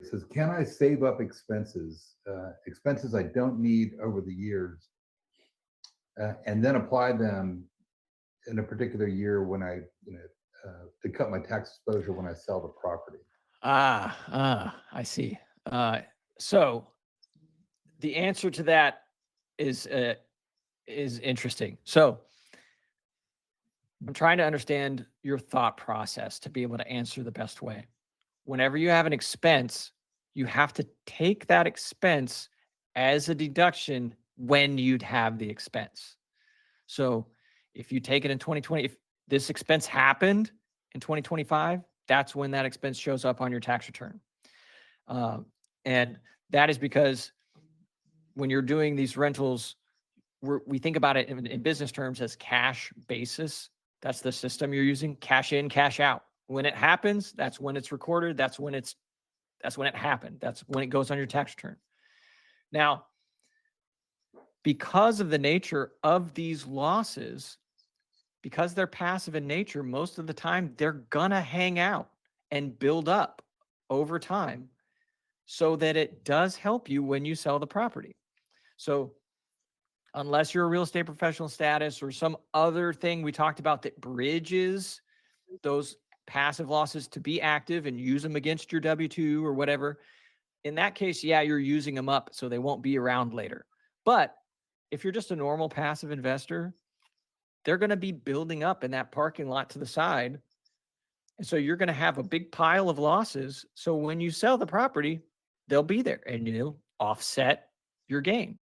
says, can I save up expenses I don't need over the years, and then apply them in a particular year when to cut my tax exposure when I sell the property? I see. So the answer to that is interesting. So I'm trying to understand your thought process to be able to answer the best way. Whenever you have an expense, you have to take that expense as a deduction when you'd have the expense. So if you take it in 2020, if this expense happened in 2025, that's when that expense shows up on your tax return. And that is because when you're doing these rentals, we think about it in business terms as cash basis. That's the system you're using, cash in, cash out. When it happens, that's when it's recorded. That's when it happened. That's when it goes on your tax return. Now, because of the nature of these losses, because they're passive in nature, most of the time they're gonna hang out and build up over time so that it does help you when you sell the property. So unless you're a real estate professional status or some other thing we talked about that bridges those passive losses to be active and use them against your W-2 or whatever, in that case, yeah, you're using them up so they won't be around later. But if you're just a normal passive investor, they're going to be building up in that parking lot to the side. And so you're going to have a big pile of losses. So when you sell the property, they'll be there and you'll offset your gain.